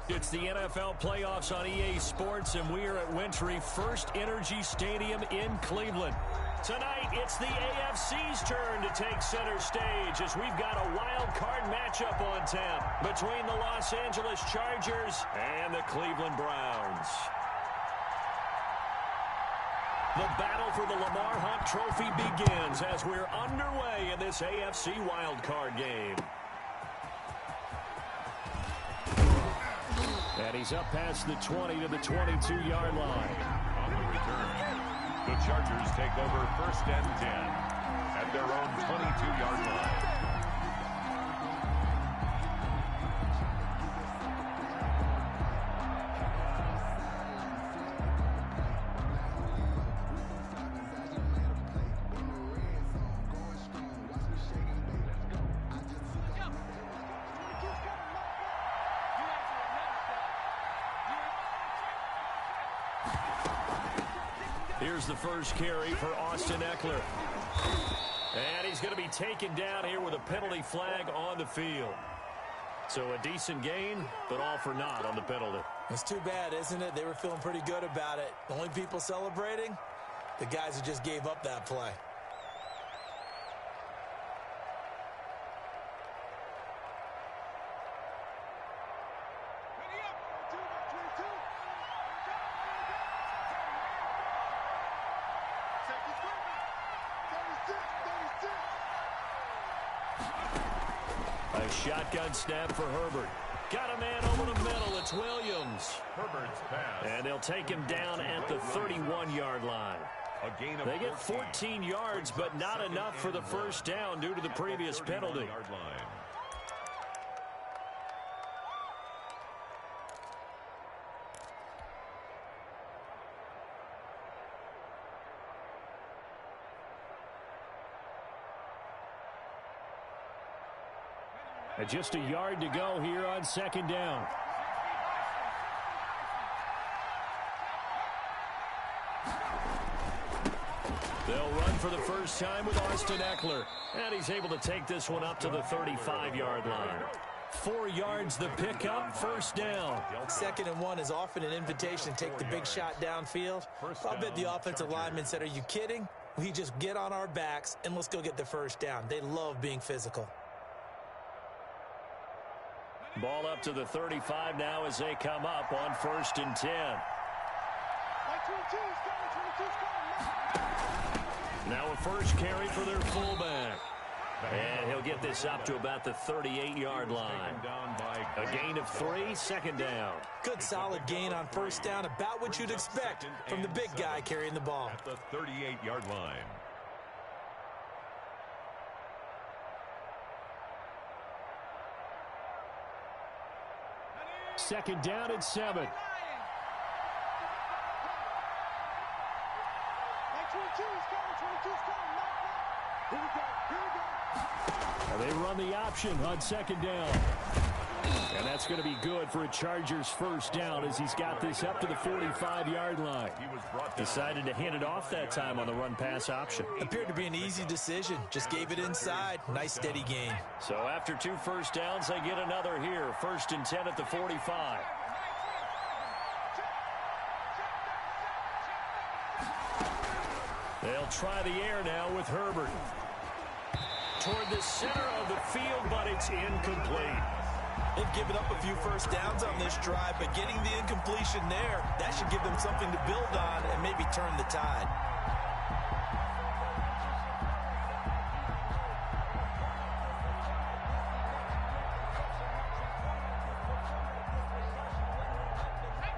It's the NFL playoffs on EA Sports, and we are at Wintry First Energy Stadium in Cleveland. Tonight, it's the AFC's turn to take center stage as we've got a wild card matchup on tap between the Los Angeles Chargers and the Cleveland Browns. The battle for the Lamar Hunt Trophy begins as we're underway in this AFC wildcard game. And he's up past the 20 to the 22-yard line. On the return, the Chargers take over 1st and 10 at their own 22-yard line. Here's the first carry for Austin Eckler. And he's going to be taken down here with a penalty flag on the field. So a decent gain, but all for naught on the penalty. It's too bad, isn't it? They were feeling pretty good about it. The only people celebrating, the guys who just gave up that play. A shotgun snap for Herbert. Got a man over the middle. It's Williams. Herbert's pass. And they'll take him down at the 31-yard line. A gain of They get 14 yards, but not enough for the first down due to the previous penalty. And just a yard to go here on 2nd down. They'll run for the first time with Austin Eckler. And he's able to take this one up to the 35-yard line. 4 yards the pickup, 1st down. 2nd and 1 is often an invitation to take the big shot downfield. I'll bet the offensive lineman said, "Are you kidding? We just get on our backs and let's go get the first down." They love being physical. Ball up to the 35 now as they come up on 1st and 10. Now a first carry for their fullback. And he'll get this up to about the 38-yard line. A gain of 3, 2nd down. Good solid gain on 1st down, about what you'd expect from the big guy carrying the ball. At the 38-yard line. Second down and 7. And they run the option on 2nd down. And that's going to be good for a Chargers first down as he's got this up to the 45-yard line. Decided to hand it off that time on the run-pass option. Appeared to be an easy decision. Just gave it inside. Nice steady gain. So after 2 first downs, they get another here. 1st and 10 at the 45. They'll try the air now with Herbert. Toward the center of the field, but it's incomplete. They've given up a few first downs on this drive, but getting the incompletion there, that should give them something to build on and maybe turn the tide.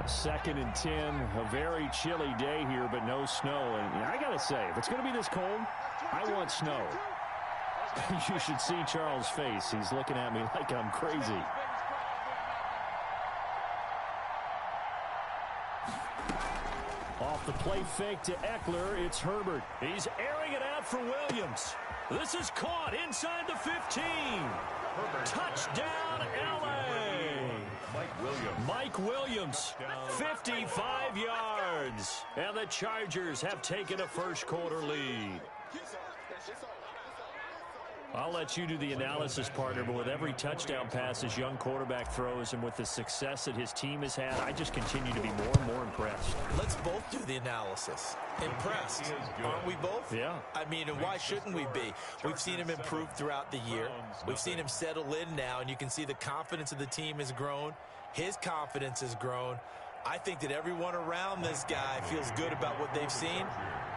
Second and 10, a very chilly day here, but no snow. And I got to say, if it's going to be this cold, I want snow. You should see Charles' face. He's looking at me like I'm crazy. Off the play fake to Eckler, it's Herbert. He's airing it out for Williams. This is caught inside the 15. Touchdown, L.A. Mike Williams, 55 yards. And the Chargers have taken a first quarter lead. I'll let you do the analysis, partner, but with every touchdown pass this young quarterback throws and with the success that his team has had, I just continue to be more and more impressed. Let's both do the analysis. Impressed, aren't we both? Yeah. I mean, and why shouldn't we be? We've seen him improve throughout the year. We've seen him settle in now, and you can see the confidence of the team has grown. His confidence has grown. I think that everyone around this guy feels good about what they've seen,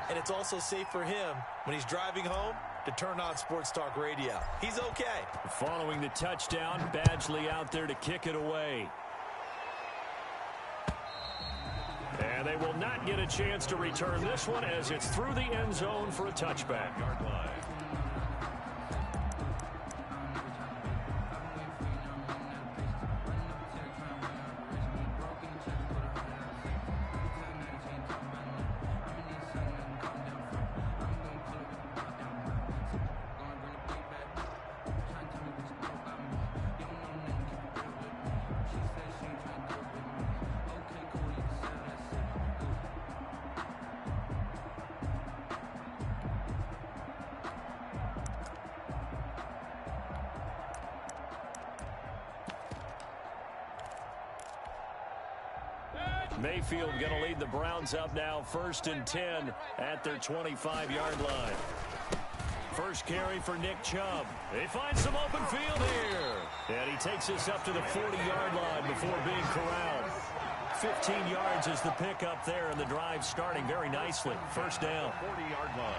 and it's also safe for him when he's driving home to turn on Sports Talk Radio. He's okay. Following the touchdown, Badgley out there to kick it away. And they will not get a chance to return this one as it's through the end zone for a touchback. Mayfield going to lead the Browns up now, 1st and 10 at their 25-yard line. First carry for Nick Chubb. They find some open field here. And he takes us up to the 40-yard line before being corralled. 15 yards is the pickup there, and the drive starting very nicely. First down. 40-yard line.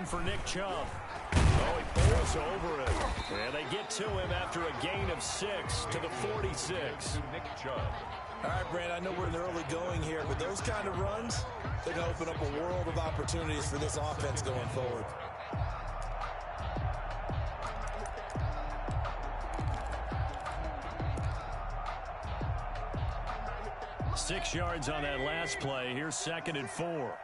For Nick Chubb. Oh, he pulls over it. And they get to him after a gain of 6 to the 46. Nick Chubb. All right, Brand, I know we're in the early going here, but those kind of runs, they're going to open up a world of opportunities for this offense going forward. Six yards on that last play. Here's 2nd and 4.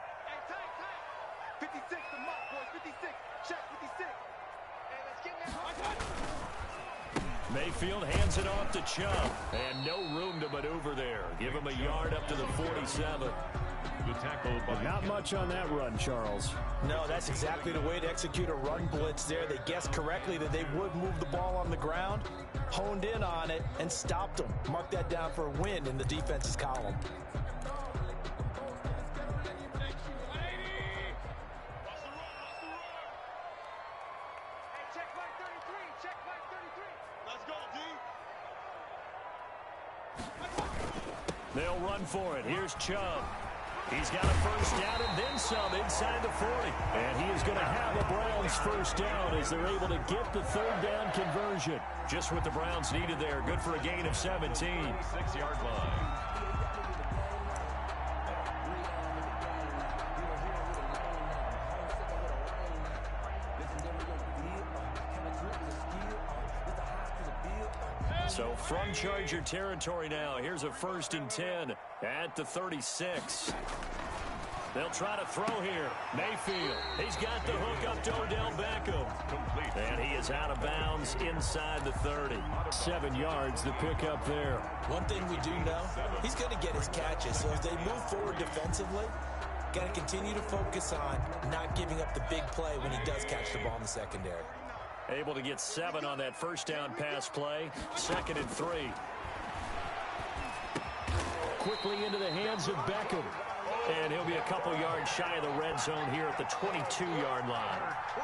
Mayfield hands it off to Chubb, and no room to maneuver there. Give him a yard up to the 47. The tackle by not much on that run, Charles. No, that's exactly the way to execute a run blitz there. They guessed correctly that they would move the ball on the ground, honed in on it, and stopped them. Mark that down for a win in the defense's column. They'll run for it. Here's Chubb. He's got a first down and then some inside the 40. And he is going to have a Browns first down as they're able to get the 3rd down conversion. Just what the Browns needed there. Good for a gain of 17. 6-yard line. So from Charger territory now, here's a 1st and 10 at the 36. They'll try to throw here. Mayfield, he's got the hook up to Odell Beckham. Complete. And he is out of bounds inside the 30. 7 yards, the pickup there. One thing we do know, he's going to get his catches. So as they move forward defensively, got to continue to focus on not giving up the big play when he does catch the ball in the secondary. Able to get 7 on that first down pass play. 2nd and 3. Quickly into the hands of Beckham. And he'll be a couple yards shy of the red zone here at the 22-yard line.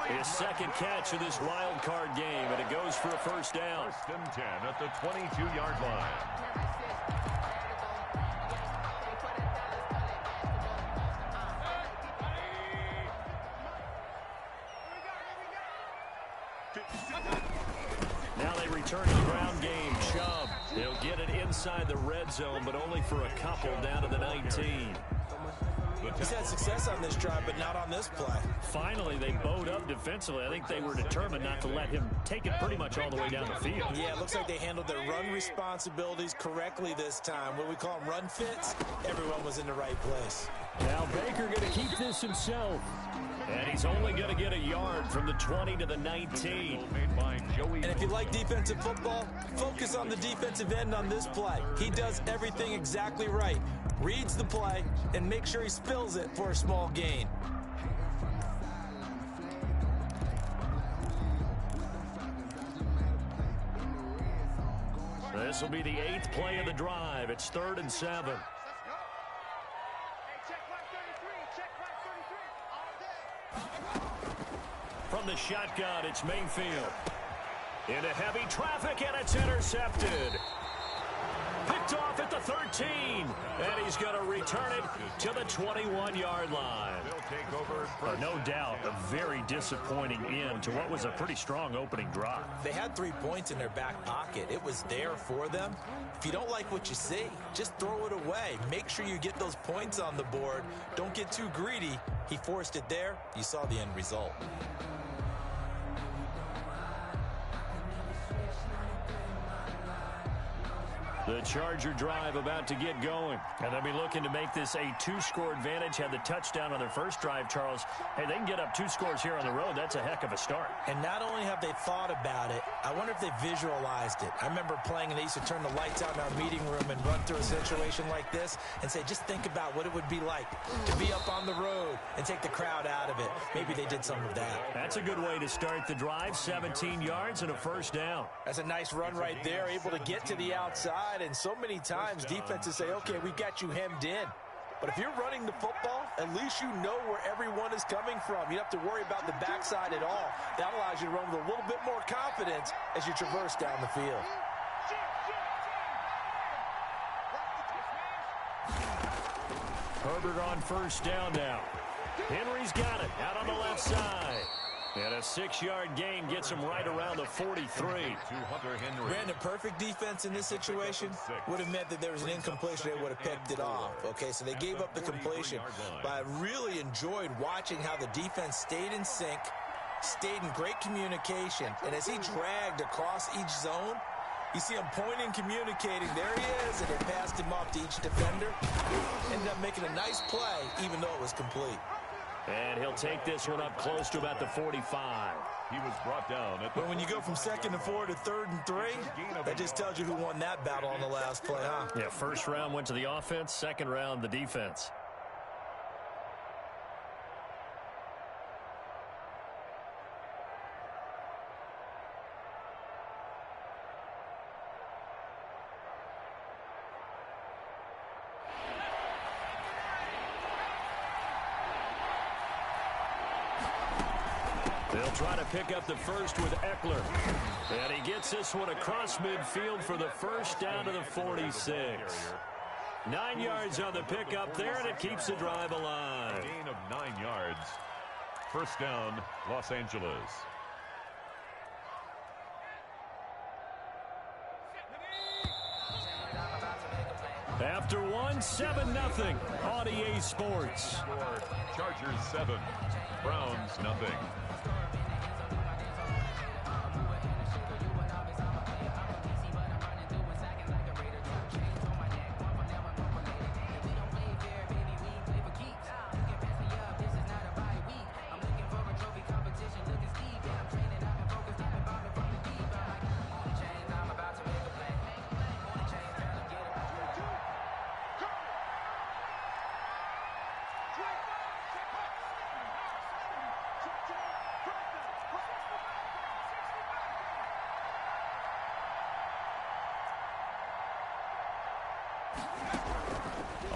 His 2nd catch of this wild card game, and it goes for a first down. 1st and 10 at the 22-yard line. Now they return to the ground game. Chubb, he'll get it inside the red zone, but only for a couple down to the 19. He's had success on this drive, but not on this play. Finally, they bowed up defensively. I think they were determined not to let him take it pretty much all the way down the field. Yeah, it looks like they handled their run responsibilities correctly this time. What we call them run fits, everyone was in the right place. Now Baker going to keep this himself. And he's only going to get a yard from the 20 to the 19. And if you like defensive football, focus on the defensive end on this play. He does everything exactly right. Reads the play and make sure he spills it for a small gain. This will be the 8th play of the drive. It's 3rd and 7. From the shotgun, it's Mayfield. Into heavy traffic, and it's intercepted. Picked off at the 13. And he's going to return it to the 21-yard line. No doubt, a very disappointing end to what was a pretty strong opening drive. They had 3 points in their back pocket. It was there for them. If you don't like what you see, just throw it away. Make sure you get those points on the board. Don't get too greedy. He forced it there. You saw the end result. The Charger drive about to get going. And they'll be looking to make this a 2-score advantage. Had the touchdown on their first drive, Charles. Hey, they can get up 2 scores here on the road. That's a heck of a start. And not only have they thought about it, I wonder if they visualized it. I remember playing, and they used to turn the lights out in our meeting room and run through a situation like this and say, just think about what it would be like to be up on the road and take the crowd out of it. Maybe they did some of that. That's a good way to start the drive. 17 yards and a first down. That's a nice run right there, able to get to the outside. And so many times defenses say, okay, we've got you hemmed in. But if you're running the football, at least you know where everyone is coming from. You don't have to worry about the backside at all. That allows you to run with a little bit more confidence as you traverse down the field. Herbert on first down now. Henry's got it out on the left side. And a 6-yard gain gets him right around the 43. Brandon, perfect defense in this situation would have meant that there was an incompletion. They would have picked it off. Okay, so they gave up the completion. But I really enjoyed watching how the defense stayed in sync, stayed in great communication. And as he dragged across each zone, you see him pointing, communicating. There he is, and they passed him off to each defender. Ended up making a nice play, even though it was complete. And he'll take this one up close to about the 45. He was brought down. But when you go from 2nd and 4 to 3rd and 3, that just tells you who won that battle on the last play, huh? Yeah, first round went to the offense, second round the defense. They'll try to pick up the first with Eckler. And he gets this one across midfield for the first down to the 46. 9 yards on the pickup there, and it keeps the drive alive. Gain of 9 yards. First down, Los Angeles. After one, 7-0 on EA Sports. Chargers 7, Browns nothing.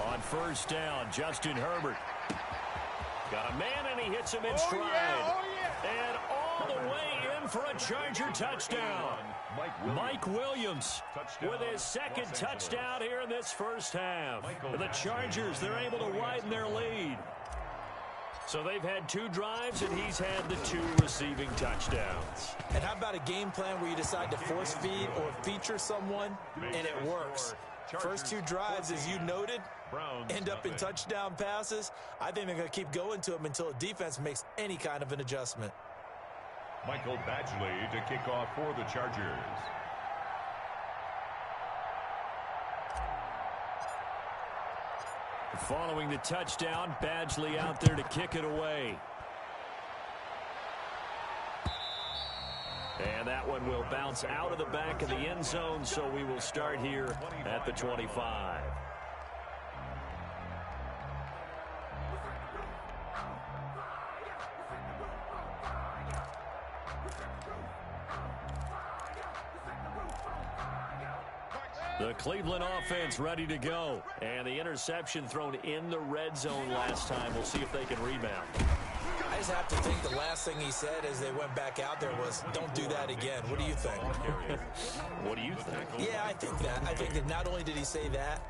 On first down, Justin Herbert. Got a man, and he hits him in stride. And all the way in for a Charger touchdown. Mike Williams with his second touchdown here in this first half. The Chargers, they're able to widen their lead. So they've had 2 drives, and he's had the 2 receiving touchdowns. And how about a game plan where you decide to force feed or feature someone, and it works? First 2 drives, as you noted, end up in touchdown passes. I think they're going to keep going to them until a defense makes any kind of an adjustment. Michael Badgley to kick off for the Chargers. Following the touchdown, Badgley out there to kick it away. And that one will bounce out of the back of the end zone, so we will start here at the 25. The Cleveland offense ready to go. And the interception thrown in the red zone last time. We'll see if they can rebound. I just have to think the last thing he said as they went back out there was, don't do that again. What do you think? What do you think? Yeah, I think that. I think that not only did he say that,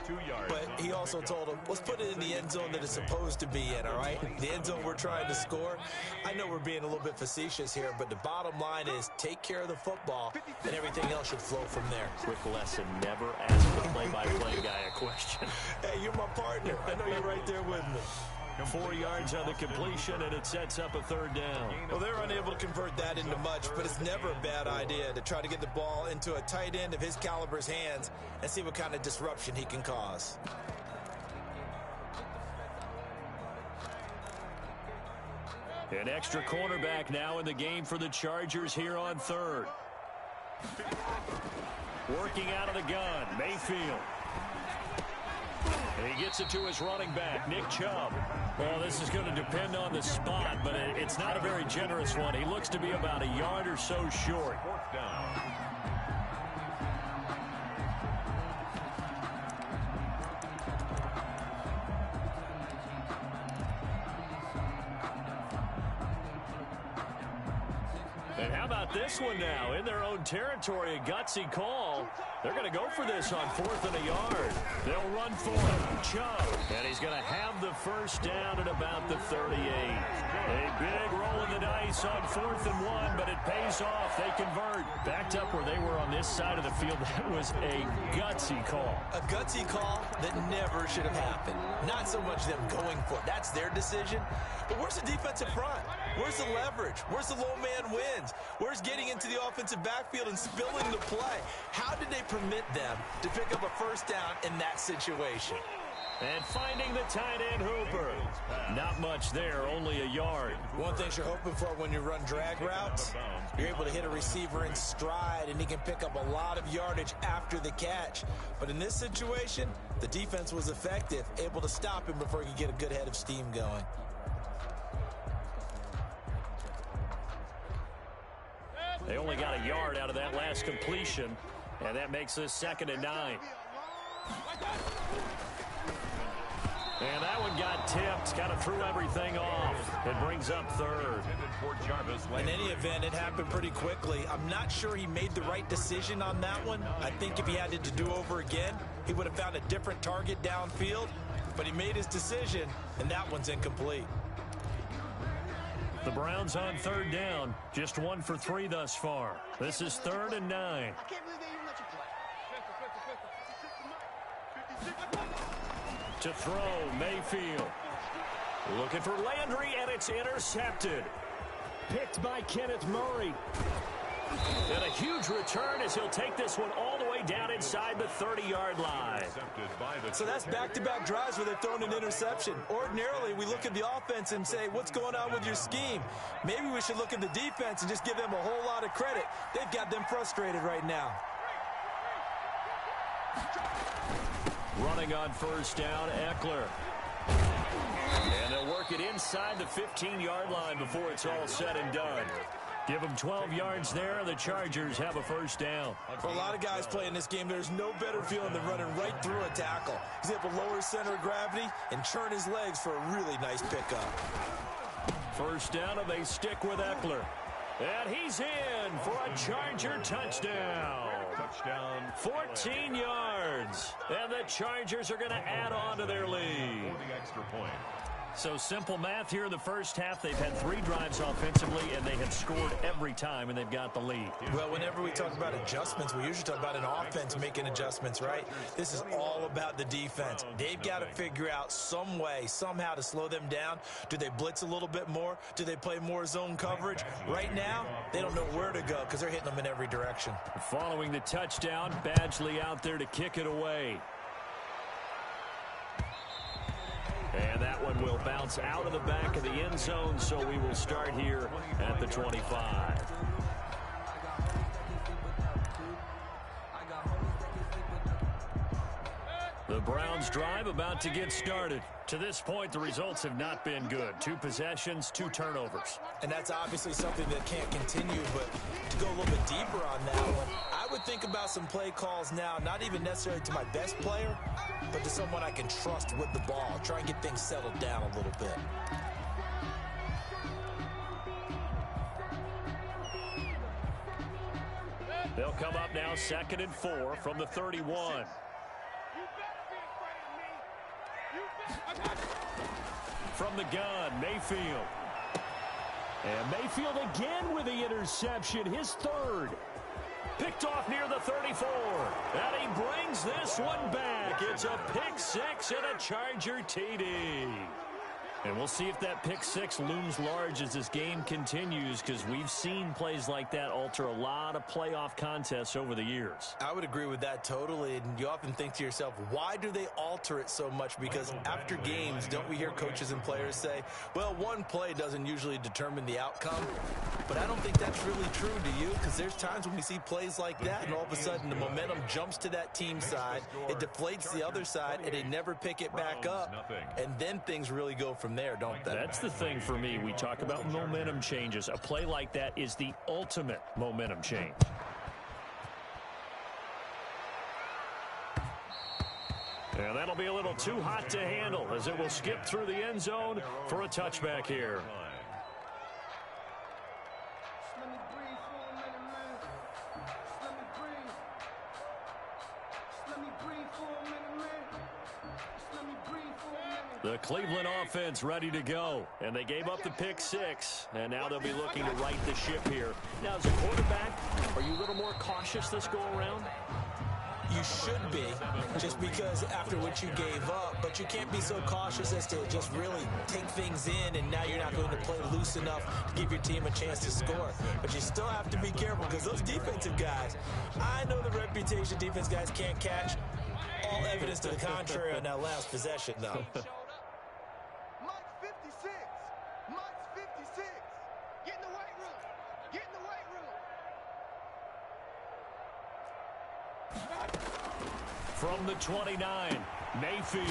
but he also told him, let's put it in the end zone that it's supposed to be in, all right? The end zone we're trying to score. I know we're being a little bit facetious here, but the bottom line is take care of the football, and everything else should flow from there. Quick lesson, never ask the play-by-play guy a question. Hey, you're my partner. I know you're right there with me. 4 yards on the completion, and it sets up a third down. Well, they're unable to convert that into much, but it's never a bad idea to try to get the ball into a tight end of his caliber's hands and see what kind of disruption he can cause. An extra cornerback now in the game for the Chargers here on third. Working out of the gun, Mayfield. And he gets it to his running back, Nick Chubb. Well, this is going to depend on the spot, but it's not a very generous one. He looks to be about a yard or so short. Fourth down. And how about this one now? In their own territory, a gutsy call. They're going to go for this on 4th and a yard. They'll run for it. Chubb. And he's going to have the first down at about the 38. A big roll of the dice on 4th and 1, but it pays off. They convert. Backed up where they were on this side of the field. That was a gutsy call. A gutsy call that never should have happened. Not so much them going for it. That's their decision. But where's the defensive front? Where's the leverage? Where's the low man wins? Where's getting into the offensive backfield and spilling the play? How did they permit them to pick up a first down in that situation? And finding the tight end Hooper. Not much there, only a yard. One thing you're hoping for when you run drag routes, you're able to hit a receiver in stride and he can pick up a lot of yardage after the catch. But in this situation, the defense was effective, able to stop him before he could get a good head of steam going. They only got a yard out of that last completion, and that makes this 2nd and 9. And that one got tipped, kind of threw everything off. It brings up 3rd. In any event, it happened pretty quickly. I'm not sure he made the right decision on that one. I think if he had to do over again, he would have found a different target downfield. But he made his decision, and that one's incomplete. The Browns on 3rd down, just 1 for 3 thus far. This is 3rd and 9. To throw, Mayfield. Looking for Landry, and it's intercepted. Picked by Kenneth Murray. And a huge return as he'll take this one all the way down inside the 30-yard line. So that's back-to-back drives where they've thrown an interception. Ordinarily, we look at the offense and say, what's going on with your scheme? Maybe we should look at the defense and just give them a whole lot of credit. They've got them frustrated right now. Running on 1st down, Eckler. And they'll work it inside the 15-yard line before it's all said and done. Give them 12 yards there, and the Chargers have a 1st down. For a lot of guys playing this game, there's no better feeling than running right through a tackle. He's able to lower his center of gravity and churn his legs for a really nice pickup. 1st down, and they stick with Eckler. And he's in for a Charger touchdown. 14 yards. And the Chargers are going to add on to their lead. So simple math here in the first half. They've had 3 drives offensively, and they have scored every time, and they've got the lead. Well, whenever we talk about adjustments, we usually talk about an offense making adjustments, right? This is all about the defense. They've got to figure out some way, somehow to slow them down. Do they blitz a little bit more? Do they play more zone coverage? Right now, they don't know where to go because they're hitting them in every direction. Following the touchdown, Badgley out there to kick it away. And that one will bounce out of the back of the end zone, so we will start here at the 25. The Browns drive about to get started. To this point, the results have not been good. 2 possessions, 2 turnovers. And that's obviously something that can't continue, but to go a little bit deeper on that one, I would think about some play calls now, not even necessarily to my best player, but to someone I can trust with the ball. Try and get things settled down a little bit. They'll come up now 2nd and 4 from the 31. From the gun, Mayfield. And Mayfield again with the interception, his 3rd. Picked off near the 34. And he brings this one back. It's a pick 6 and a Charger TD. And we'll see if that pick 6 looms large as this game continues, because we've seen plays like that alter a lot of playoff contests over the years. I would agree with that totally, and you often think to yourself, why do they alter it so much? Because after games, don't we hear coaches and players say, well, one play doesn't usually determine the outcome? But I don't think that's really true, do you? Because there's times when we see plays like that, and all of a sudden the momentum jumps to that team side, it deflates the other side, and they never pick it back up, and then things really go from there, don't they? That's the thing for me. We talk about momentum changes. A play like that is the ultimate momentum change. And that'll be a little too hot to handle as it will skip through the end zone for a touchback here. The Cleveland offense ready to go, and they gave up the pick 6, and now they'll be looking to right the ship here. Now, as a quarterback, are you a little more cautious this go-around? You should be, just because after what you gave up, but you can't be so cautious as to just really take things in, and now you're not going to play loose enough to give your team a chance to score. But you still have to be careful, because those defensive guys, I know the reputation defense guys can't catch. All evidence to the contrary on that last possession, though. From the 29, Mayfield.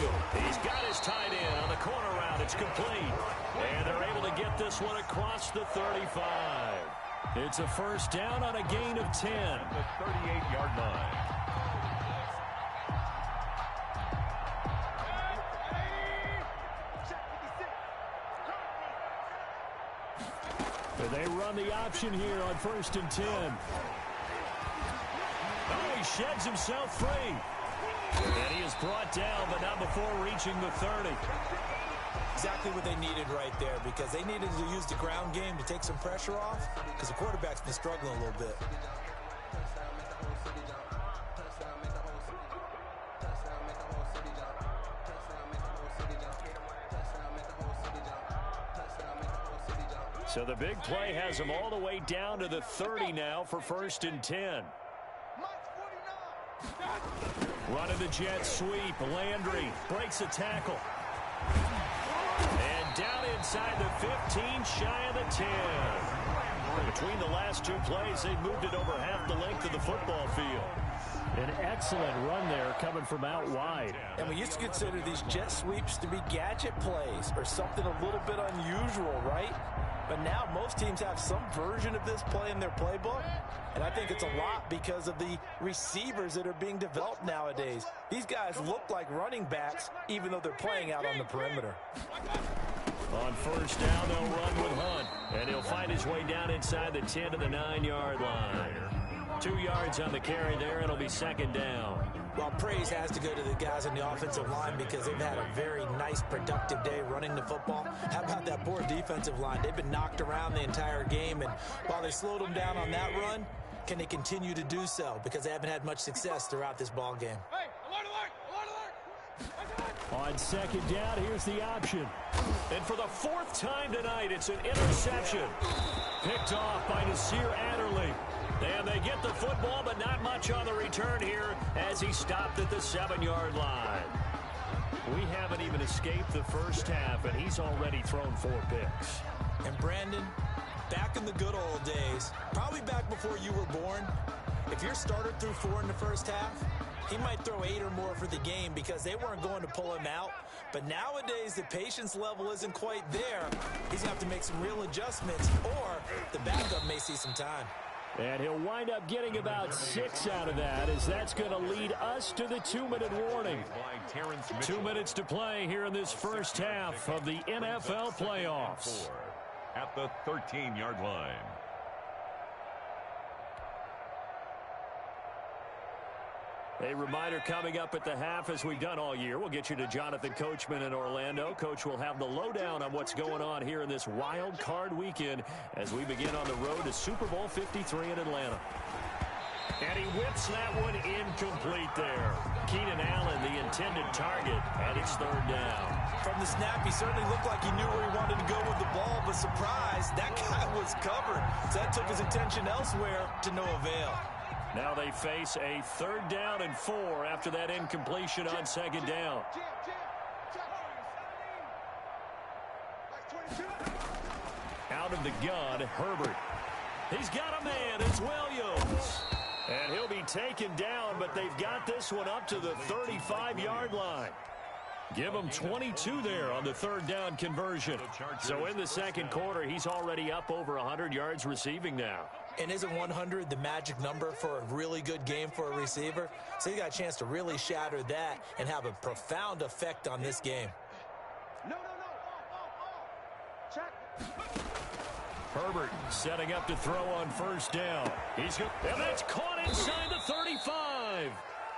He's got his tight end on the corner route. It's complete. And they're able to get this one across the 35. It's a first down on a gain of 10. The 38-yard line. And they run the option here on 1st and 10. Oh, he sheds himself free. And he is brought down, but not before reaching the 30. Exactly what they needed right there, because they needed to use the ground game to take some pressure off, because the quarterback's been struggling a little bit. So the big play has him all the way down to the 30 now for 1st and 10. Running the jet sweep. Landry breaks a tackle. And down inside the 15, shy of the 10. Between the last 2 plays, they moved it over half the length of the football field. An excellent run there coming from out wide. And we used to consider these jet sweeps to be gadget plays or something a little bit unusual, right? But now most teams have some version of this play in their playbook. And I think it's a lot because of the receivers that are being developed nowadays. These guys look like running backs, even though they're playing out on the perimeter. On 1st down, they'll run with Hunt. And he'll find his way down inside the 10 to the 9-yard line. 2 yards on the carry there. It'll be 2nd down. Well, praise has to go to the guys on the offensive line because they've had a very nice, productive day running the football. How about that poor defensive line? They've been knocked around the entire game, and while they slowed them down on that run, can they continue to do so? Because they haven't had much success throughout this ball game. On 2nd down, here's the option. And for the 4th time tonight, it's an interception. Picked off by Nasir Adderley. And they get the football, but not much on the return here as he stopped at the 7-yard line. We haven't even escaped the first half, and he's already thrown 4 picks. And Brandon, back in the good old days, probably back before you were born, if your starter threw 4 in the first half, he might throw 8 or more for the game because they weren't going to pull him out. But nowadays, the patience level isn't quite there. He's going to have to make some real adjustments, or the backup may see some time. And he'll wind up getting about 6 out of that, as that's going to lead us to the 2-minute warning. 2 minutes to play here in this first half of the NFL playoffs. At the 13-yard line. A reminder coming up at the half, as we've done all year. We'll get you to Jonathan Coachman in Orlando. Coach will have the lowdown on what's going on here in this wild card weekend as we begin on the road to Super Bowl 53 in Atlanta. And he whips that one incomplete there. Keenan Allen, the intended target, and it's third down. From the snap, he certainly looked like he knew where he wanted to go with the ball, but surprise, that guy was covered. So that took his attention elsewhere to no avail. Now they face a 3rd down and 4 after that incompletion on 2nd down. Out of the gun, Herbert. He's got a man. It's Williams. And he'll be taken down, but they've got this one up to the 35-yard line. Give him 22 there on the 3rd down conversion. So in the second quarter, he's already up over 100 yards receiving now. And isn't 100 the magic number for a really good game for a receiver? So he got a chance to really shatter that and have a profound effect on this game. Herbert setting up to throw on 1st down. And that's caught inside the 35.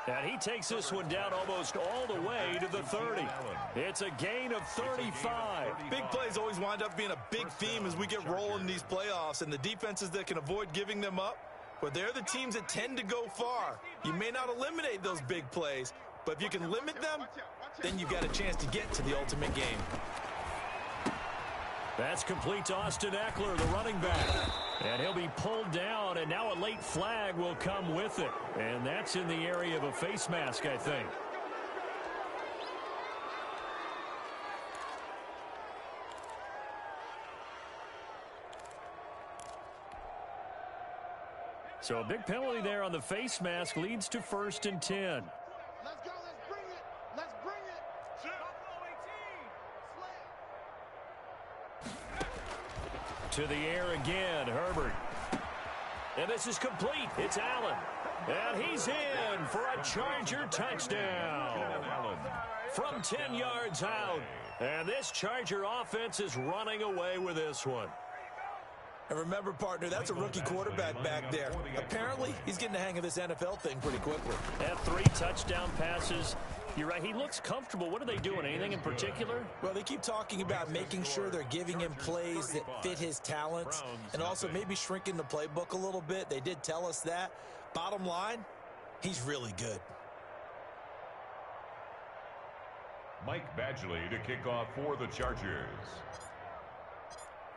And he takes this one down almost all the way to the 30. It's a gain of 35. Big plays always wind up being a big theme as we get rolling in these playoffs. And the defenses that can avoid giving them up, but they're the teams that tend to go far. You may not eliminate those big plays, but if you can limit them, then you've got a chance to get to the ultimate game. That's complete to Austin Eckler, the running back. And he'll be pulled down, and now a late flag will come with it. And that's in the area of a face mask, I think. So a big penalty there on the face mask leads to 1st and 10. Let's go. Let's bring it. Let's bring it. To the air again, Herbert. And this is complete. It's Allen. And he's in for a Charger touchdown. From 10 yards out. And this Charger offense is running away with this one. And remember, partner, that's a rookie quarterback back there. Apparently, he's getting the hang of this NFL thing pretty quickly. At 3 touchdown passes. You're right, he looks comfortable. What are they doing? Anything in particular? Well, they keep talking about making sure they're giving him plays that fit his talents and also maybe shrinking the playbook a little bit. They did tell us that. Bottom line, he's really good. Mike Badgley to kick off for the Chargers.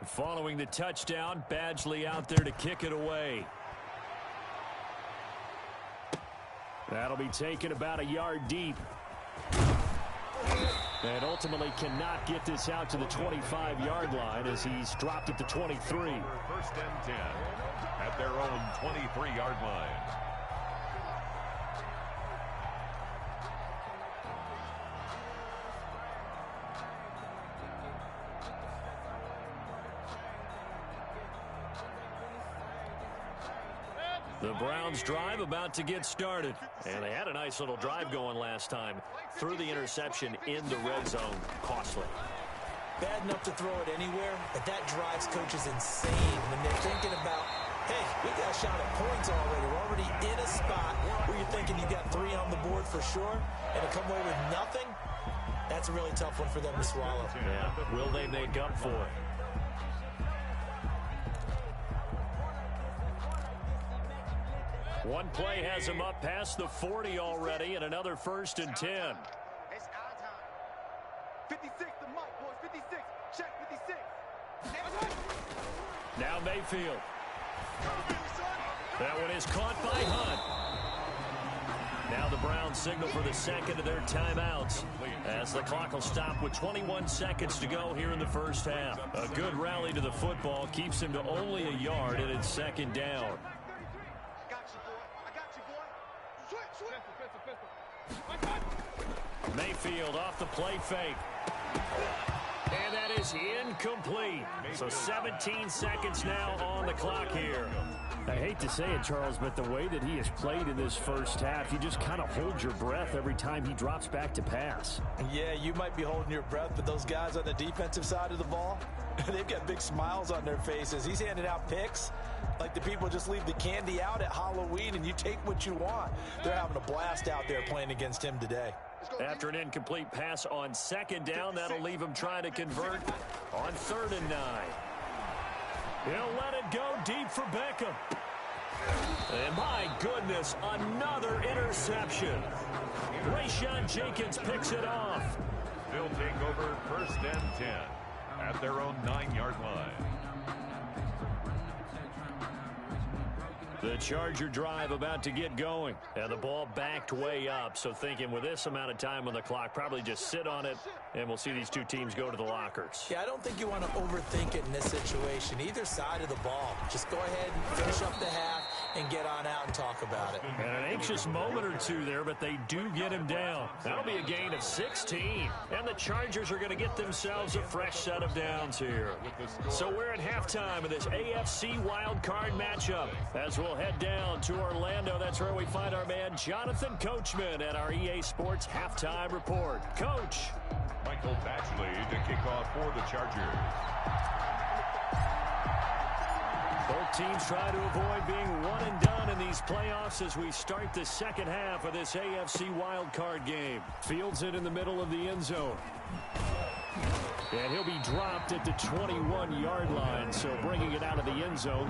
Following the touchdown, Badgley out there to kick it away. That'll be taken about a yard deep. And ultimately cannot get this out to the 25-yard line as he's dropped at the 23. 1st and 10 at their own 23-yard line. The Browns drive about to get started. And they had a nice little drive going last time. Threw the interception in the red zone. Costly. Bad enough to throw it anywhere, but that drives coaches insane when they're thinking about, hey, we got a shot at points already. We're already in a spot where you're thinking you got 3 on the board for sure, and to come away with nothing, that's a really tough one for them to swallow. Yeah, will they make up for it? One play has him up past the 40 already, and another 1st and 10. It's our time. 56 to Mike, boys. 56. Check 56. Now Mayfield. That one is caught by Hunt. Now the Browns signal for the second of their timeouts as the clock will stop with 21 seconds to go here in the first half. A good rally to the football keeps him to only a yard, and it's 2nd down. I got you, boy. I got you, boy. Switch. Mayfield off the play fake. And that is incomplete. So 17 seconds now on the clock here. I hate to say it, Charles, but the way that he has played in this first half, you just kind of hold your breath every time he drops back to pass. Yeah, you might be holding your breath, but those guys on the defensive side of the ball, they've got big smiles on their faces. He's handing out picks like the people just leave the candy out at Halloween and you take what you want. They're having a blast out there playing against him today. After an incomplete pass on second down, that'll leave him trying to convert on 3rd and 9. He'll let it go deep for Beckham. And my goodness, another interception. Rayshawn Jenkins picks it off. They'll take over 1st and 10 at their own 9-yard line. The Charger drive about to get going. And the ball backed way up. So thinking with this amount of time on the clock, probably just sit on it, and we'll see these two teams go to the lockers. Yeah, I don't think you want to overthink it in this situation. Either side of the ball. Just go ahead and finish up the half and get on out and talk about it. And an anxious moment or two there, but they do get him down. That'll be a gain of 16. And the Chargers are going to get themselves a fresh set of downs here. So we're at halftime of this AFC wildcard matchup. As we'll head down to Orlando, that's where we find our man Jonathan Coachman at our EA Sports Halftime Report. Coach. Michael Batchley to kick off for the Chargers. Both teams try to avoid being one and done in these playoffs as we start the second half of this AFC wildcard game. Fields it in the middle of the end zone. And he'll be dropped at the 21-yard line, so bringing it out of the end zone.